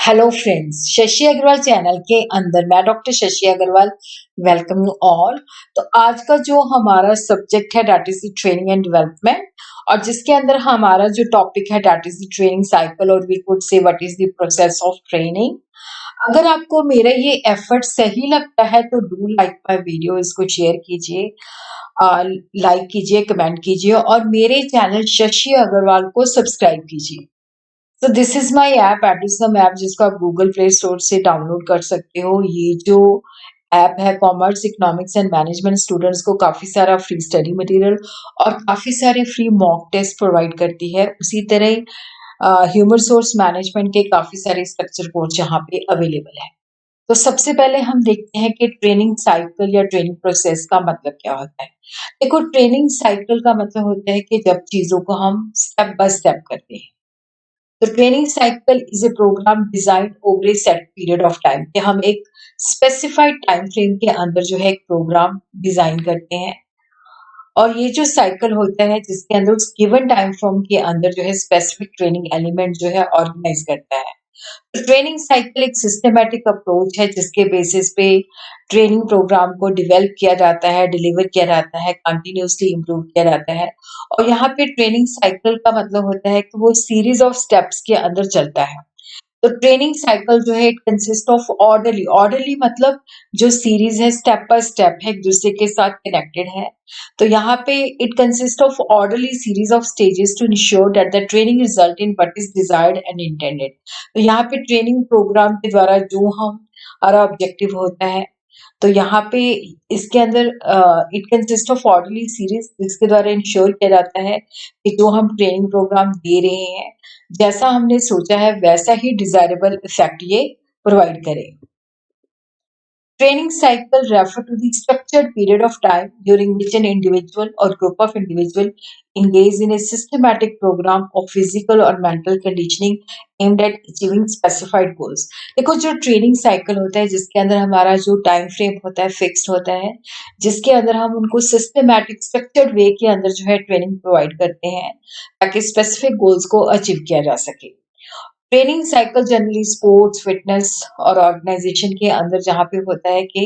Hello friends, Shashi Agarwal channel के अंदर मैं doctor Shashi Agarwal welcome you all. तो आज का जो हमारा सब्जेक्ट है that is the training and development, और जिसके अंदर हमारा जो टॉपिक है that is the training cycle, और we could say what is the process of training. अगर आपको मेरा ये एफर्ट सही लगता है तो डू लाइक माय वीडियो, इसको शेयर कीजिए, लाइक कीजिए, कमेंट कीजिए और मेरे चैनल शशि अग्रवाल को सब्सक्राइब कीजिए। तो this is my app, Edusum app, जिसको आप गूगल प्ले स्टोर से डाउनलोड कर सकते हो। ये जो ऐप है commerce, economics and management students को काफी सारा फ्री स्टडी मटेरियल और काफी सारे फ्री मॉक टेस्ट प्रोवाइड करती है। उसी तरह ह्यूमन सोर्स मैनेजमेंट के काफी सारे स्ट्रक्चर कोर्स यहाँ पे अवेलेबल है। तो सबसे पहले हम देखते हैं कि ट्रेनिंग साइकिल या ट्रेनिंग प्रोसेस का मतलब क्या होता है। देखो, ट्रेनिंग साइकिल का मतलब होता है कि जब चीजों को हम स्टेप बाय स्टेप करते हैं। तो training cycle is a program design over a set period of time, कि हम एक स्पेसिफाइड टाइम फ्रेम के अंदर जो है एक प्रोग्राम डिजाइन करते हैं। और ये जो साइकिल होता है जिसके अंदर उस गिवन टाइम फ्रेम के अंदर जो है स्पेसिफिक ट्रेनिंग एलिमेंट जो है ऑर्गेनाइज करता है। तो ट्रेनिंग साइकिल एक सिस्टमैटिक अप्रोच है जिसके बेसिस पे ट्रेनिंग प्रोग्राम को डेवलप किया जाता है, डिलीवर किया जाता है, कंटिन्यूअसली इम्प्रूव किया जाता है। और यहाँ पे ट्रेनिंग साइकिल का मतलब होता है कि वो सीरीज ऑफ स्टेप्स के अंदर चलता है। तो ट्रेनिंग साइकिल जो है it consist of orderly, orderly मतलब जो सीरीज है स्टेप बाय स्टेप है, एक दूसरे के साथ कनेक्टेड है। तो यहाँ पे it consist of orderly series of stages to ensure that the training result in what is desired and intended. तो यहाँ पे ट्रेनिंग प्रोग्राम के द्वारा जो हम हमारा ऑब्जेक्टिव होता है, तो यहाँ पे इसके अंदर it consist of orderly series जिसके द्वारा इंश्योर किया जाता है कि जो हम ट्रेनिंग प्रोग्राम दे रहे हैं, जैसा हमने सोचा है वैसा ही डिजायरेबल इफेक्ट ये प्रोवाइड करे। Training cycle refer to the structured period of time during which an individual or group of individuals engage in a systematic program of physical or mental conditioning aimed at achieving specified goals। देखो, जो training cycle होता है जिसके अंदर हमारा जो time frame होता है फिक्स्ड होता है, जिसके अंदर हम उनको सिस्टमैटिक स्ट्रक्चर्ड वे के अंदर जो है ट्रेनिंग प्रोवाइड करते हैं ताकि स्पेसिफिक गोल्स को अचीव किया जा सके। Training cycle generally sports, fitness और ऑर्गेनाइजेशन के अंदर जहाँ पे होता है कि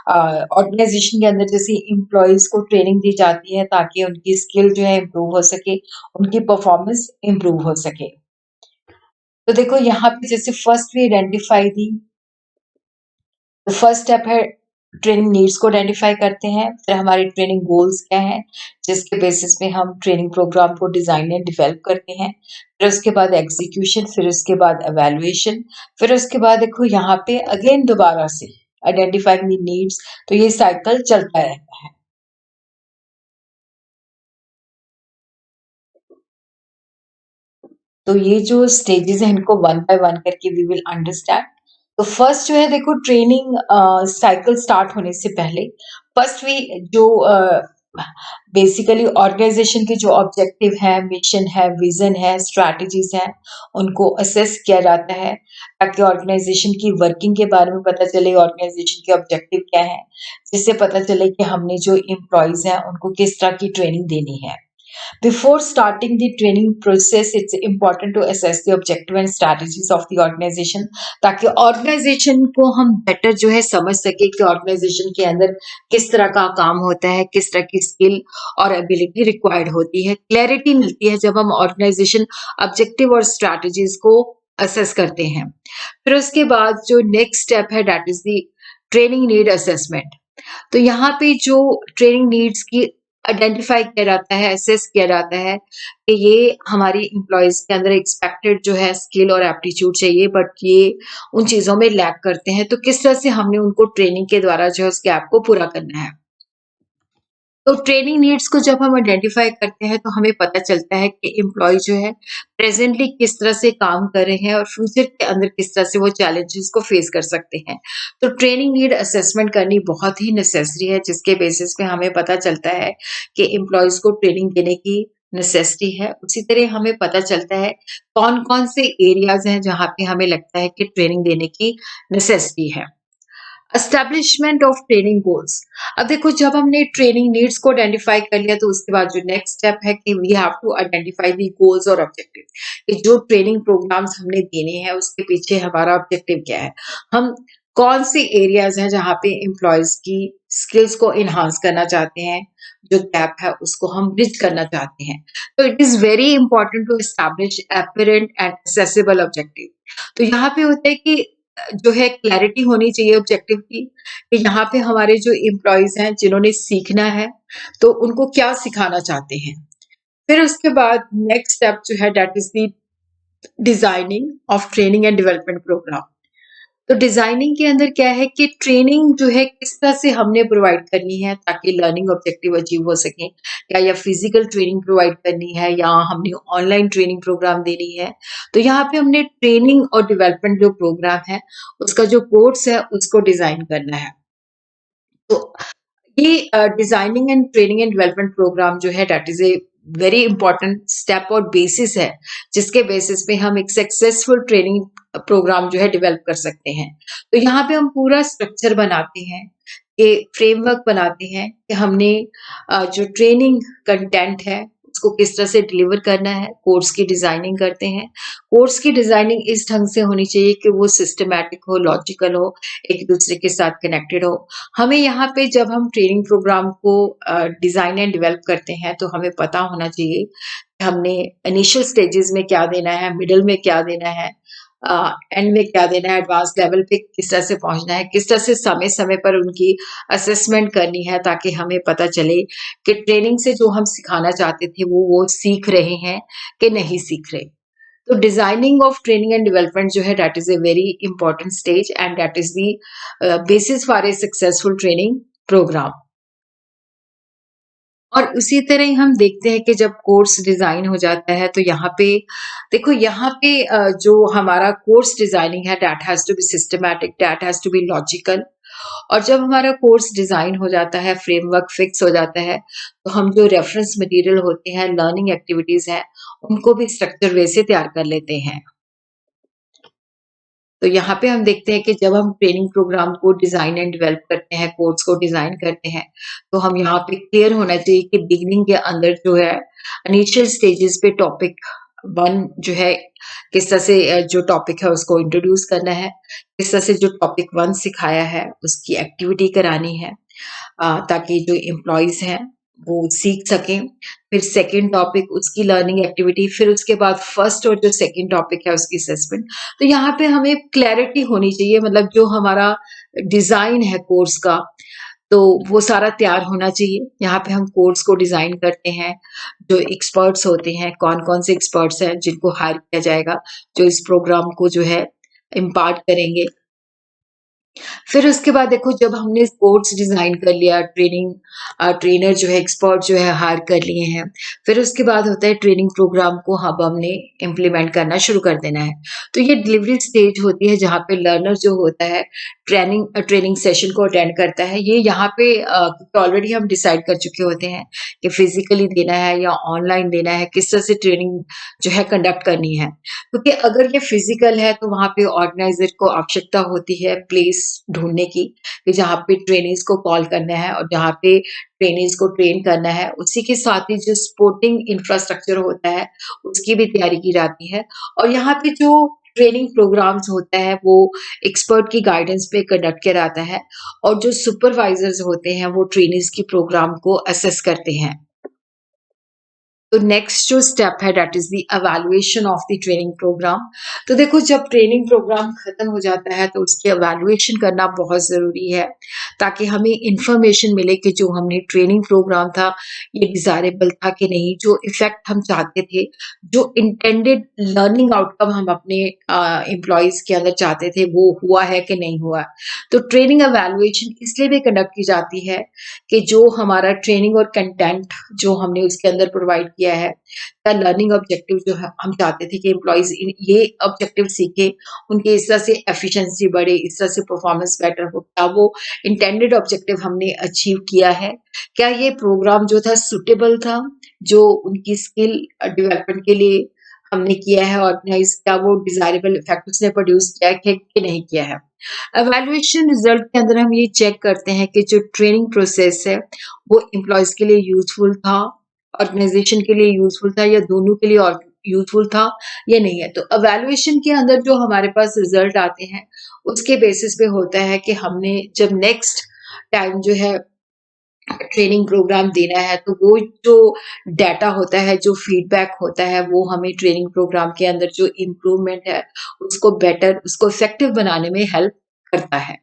ऑर्गेनाइजेशन के अंदर जैसे एम्प्लॉयज को ट्रेनिंग दी जाती है ताकि उनकी स्किल जो है इम्प्रूव हो सके, उनकी परफॉर्मेंस इम्प्रूव हो सके। तो देखो यहाँ पे जैसे फर्स्ट वी आइडेंटिफाई दी, तो फर्स्ट स्टेप है ट्रेनिंग नीड्स को आइडेंटिफाई करते हैं। फिर हमारे ट्रेनिंग गोल्स क्या हैं जिसके बेसिस पे हम ट्रेनिंग प्रोग्राम को डिजाइन एंड डिवेलप करते हैं। फिर उसके बाद एग्जीक्यूशन, फिर उसके बाद एवेल्युएशन, फिर उसके बाद देखो यहाँ पे अगेन दोबारा से आइडेंटिफाइंग द नीड्स। तो ये साइकिल चलता रहता है। तो ये जो स्टेजेस हैं इनको वन बाय वन करके वी विल अंडरस्टैंड। तो फर्स्ट जो है देखो, ट्रेनिंग साइकिल स्टार्ट होने से पहले फर्स्ट वी जो बेसिकली ऑर्गेनाइजेशन के जो ऑब्जेक्टिव है, मिशन है, विजन है, स्ट्रैटेजीज है, उनको असेस किया जाता है ताकि ऑर्गेनाइजेशन की वर्किंग के बारे में पता चले, ऑर्गेनाइजेशन के ऑब्जेक्टिव क्या है, जिससे पता चले कि हमने जो एम्प्लॉयज हैं उनको किस तरह की ट्रेनिंग देनी है। Before starting the training process, it's important to assess the objective and strategies of the organization, ताकि ऑर्गेनाइजेशन को हम बेटर जो है समझ सके कि ऑर्गेनाइजेशन के अंदर किस तरह का काम होता है, किस तरह की स्किल और एबिलिटी रिक्वायर्ड होती है। क्लैरिटी मिलती है जब हम ऑर्गेनाइजेशन ऑब्जेक्टिव और स्ट्रैटेजीज को असेस करते हैं। फिर उसके बाद जो नेक्स्ट स्टेप है that is the training need assessment. तो यहाँ पे जो ट्रेनिंग नीड्स की आइडेंटिफाई किया जाता है, असेस किया जाता है कि ये हमारी एम्प्लॉयज के अंदर एक्सपेक्टेड जो है स्किल और एप्टीट्यूड चाहिए, बट ये उन चीजों में लैक करते हैं, तो किस तरह से हमने उनको ट्रेनिंग के द्वारा जो है उस गैप को पूरा करना है। तो ट्रेनिंग नीड्स को जब हम आइडेंटिफाई करते हैं तो हमें पता चलता है कि एम्प्लॉय जो है प्रेजेंटली किस तरह से काम कर रहे हैं और फ्यूचर के अंदर किस तरह से वो चैलेंजेस को फेस कर सकते हैं। तो ट्रेनिंग नीड असेसमेंट करनी बहुत ही नेसेसरी है जिसके बेसिस पे हमें पता चलता है कि एम्प्लॉयज को ट्रेनिंग देने की नेसेसिटी है। उसी तरह हमें पता चलता है कौन कौन से एरियाज हैं जहाँ पे हमें लगता है कि ट्रेनिंग देने की नेसेसिटी है। Establishment of training goals. अब देखो, जब हमने ट्रेनिंग नीड्स को आइडेंटिफाई कर लिया तो उसके बाद जो नेक्स्ट स्टेप है कि we have to identify the goals और ऑब्जेक्टिव, कि जो ट्रेनिंग प्रोग्राम्स हमने देने हैं उसके पीछे हमारा ऑब्जेक्टिव क्या है, हम कौन से एरियाज हैं जहाँ पे एम्प्लॉयज की स्किल्स को इन्हांस करना चाहते हैं, जो गैप है उसको हम ब्रिज करना चाहते हैं। तो it is very important to establish apparent and accessible objective. तो यहाँ पे होता है कि जो है क्लैरिटी होनी चाहिए ऑब्जेक्टिव की, कि यहाँ पे हमारे जो एम्प्लॉयज हैं जिन्होंने सीखना है तो उनको क्या सिखाना चाहते हैं। फिर उसके बाद नेक्स्ट स्टेप जो है that is the designing of training and development program. तो डिजाइनिंग के अंदर क्या है कि ट्रेनिंग जो है किस तरह से हमने प्रोवाइड करनी है ताकि लर्निंग ऑब्जेक्टिव अचीव हो सके, क्या या फिजिकल ट्रेनिंग प्रोवाइड करनी है या हमने ऑनलाइन ट्रेनिंग प्रोग्राम देनी है। तो यहाँ पे हमने ट्रेनिंग और डेवलपमेंट जो प्रोग्राम है उसका जो कोर्स है उसको डिजाइन करना है। तो ये designing and training and development program जो है that is a very important step और बेसिस है, जिसके बेसिस पे हम एक सक्सेसफुल ट्रेनिंग प्रोग्राम जो है डेवलप कर सकते हैं। तो यहाँ पे हम पूरा स्ट्रक्चर बनाते हैं, ये फ्रेमवर्क बनाते हैं कि हमने जो ट्रेनिंग कंटेंट है उसको किस तरह से डिलीवर करना है, कोर्स की डिजाइनिंग करते हैं। कोर्स की डिजाइनिंग इस ढंग से होनी चाहिए कि वो सिस्टमैटिक हो, लॉजिकल हो, एक दूसरे के साथ कनेक्टेड हो। हमें यहाँ पे जब हम ट्रेनिंग प्रोग्राम को डिजाइन एंड डेवलप करते हैं तो हमें पता होना चाहिए कि हमने इनिशियल स्टेजेस में क्या देना है, मिडिल में क्या देना है, एंड में क्या देना है, एडवांस लेवल पे किस तरह से पहुंचना है, किस तरह से समय समय पर उनकी असेसमेंट करनी है ताकि हमें पता चले कि ट्रेनिंग से जो हम सिखाना चाहते थे वो सीख रहे हैं कि नहीं सीख रहे। तो designing of training and development जो है that is a very important stage and that is the basis for a successful training program. और उसी तरह ही हम देखते हैं कि जब कोर्स डिजाइन हो जाता है तो यहाँ पे देखो, यहाँ पे जो हमारा कोर्स डिजाइनिंग है that has to be systematic, that has to be logical. और जब हमारा कोर्स डिजाइन हो जाता है, फ्रेमवर्क फिक्स हो जाता है, तो हम जो रेफरेंस मटेरियल होते हैं, लर्निंग एक्टिविटीज हैं, उनको भी स्ट्रक्चर वैसे तैयार कर लेते हैं। तो यहाँ पे हम देखते हैं कि जब हम ट्रेनिंग प्रोग्राम को डिजाइन एंड डेवलप करते हैं, कोर्स को डिजाइन करते हैं, तो हम यहाँ पे क्लियर होना चाहिए कि बिगिनिंग के अंदर जो है इनिशियल स्टेजेस पे टॉपिक वन जो है किस तरह से जो टॉपिक है उसको इंट्रोड्यूस करना है, किस तरह से जो टॉपिक वन सिखाया है उसकी एक्टिविटी करानी है, ताकि जो एम्प्लॉयज हैं वो सीख सकें। फिर सेकंड टॉपिक उसकी लर्निंग एक्टिविटी, फिर उसके बाद फर्स्ट और जो सेकंड टॉपिक है उसकी असेसमेंट। तो यहाँ पे हमें क्लैरिटी होनी चाहिए, मतलब जो हमारा डिजाइन है कोर्स का तो वो सारा तैयार होना चाहिए। यहाँ पे हम कोर्स को डिजाइन करते हैं, जो एक्सपर्ट्स होते हैं, कौन कौन से एक्सपर्ट्स हैं जिनको हायर किया जाएगा, जो इस प्रोग्राम को जो है इम्पार्ट करेंगे। फिर उसके बाद देखो, जब हमने कोर्स डिजाइन कर लिया, ट्रेनर जो है, एक्सपर्ट जो है हायर कर लिए हैं, फिर उसके बाद होता है ट्रेनिंग प्रोग्राम को अब हमने इम्प्लीमेंट करना शुरू कर देना है। तो ये डिलीवरी स्टेज होती है जहाँ पे लर्नर जो होता है ट्रेनिंग सेशन को अटेंड करता है। ये यहाँ पे ऑलरेडी हम डिसाइड कर चुके होते हैं कि फिजिकली देना है या ऑनलाइन देना है, किस तरह से ट्रेनिंग जो है कंडक्ट करनी है। क्योंकि अगर ये फिजिकल है तो वहाँ पे ऑर्गेनाइजर को आवश्यकता होती है प्लेस ढूंढने की, कि जहाँ पे ट्रेनिंग्स को कॉल करना है और जहाँ पे ट्रेनिंग्स को ट्रेन करना है। उसी के साथ ही जो सपोर्टिंग इंफ्रास्ट्रक्चर होता है उसकी भी तैयारी की जाती है। और यहाँ पे जो ट्रेनिंग प्रोग्राम्स होता है वो एक्सपर्ट की गाइडेंस पे कंडक्ट किया जाता है, और जो सुपरवाइजर्स होते हैं वो ट्रेनिंग्स की प्रोग्राम को असेस करते हैं। तो नेक्स्ट जो स्टेप है that is the evaluation of the training program. तो देखो, जब ट्रेनिंग प्रोग्राम खत्म हो जाता है तो उसकी एवेल्युएशन करना बहुत जरूरी है, ताकि हमें इंफॉर्मेशन मिले कि जो हमने ट्रेनिंग प्रोग्राम था ये डिजायरेबल था कि नहीं, जो इफेक्ट हम चाहते थे, जो इंटेंडेड लर्निंग आउटकम हम अपने एम्प्लॉयज के अंदर चाहते थे वो हुआ है कि नहीं हुआ। तो ट्रेनिंग एवेल्युएशन इसलिए भी कंडक्ट की जाती है कि जो हमारा ट्रेनिंग और कंटेंट जो हमने उसके अंदर प्रोवाइड किया है, या लर्निंग ऑब्जेक्टिव जो है हम चाहते थे कि एम्प्लॉयज ये ऑब्जेक्टिव सीखे, उनके इस तरह से एफिशिएंसी बढ़े, इस तरह से परफॉर्मेंस बेटर हो, क्या वो इंटेंडेड ऑब्जेक्टिव हमने अचीव किया है, क्या ये प्रोग्राम जो था सुटेबल था, जो उनकी स्किल डेवलपमेंट के लिए हमने किया है ऑर्गेनाइज, क्या वो डिजायरेबल इफेक्ट उसने प्रोड्यूस किया है कि नहीं किया है। एवैल्यूएशन रिजल्ट के अंदर हम ये चेक करते हैं कि जो ट्रेनिंग प्रोसेस है वो एम्प्लॉयज के लिए यूजफुल था, ऑर्गेनाइजेशन के लिए यूजफुल था या दोनों के लिए और यूजफुल था या नहीं है। तो एवैल्यूएशन के अंदर जो हमारे पास रिजल्ट आते हैं उसके बेसिस पे होता है कि हमने जब नेक्स्ट टाइम जो है ट्रेनिंग प्रोग्राम देना है तो वो जो डाटा होता है, जो फीडबैक होता है वो हमें ट्रेनिंग प्रोग्राम के अंदर जो इम्प्रूवमेंट है उसको बेटर, उसको इफेक्टिव बनाने में हेल्प करता है।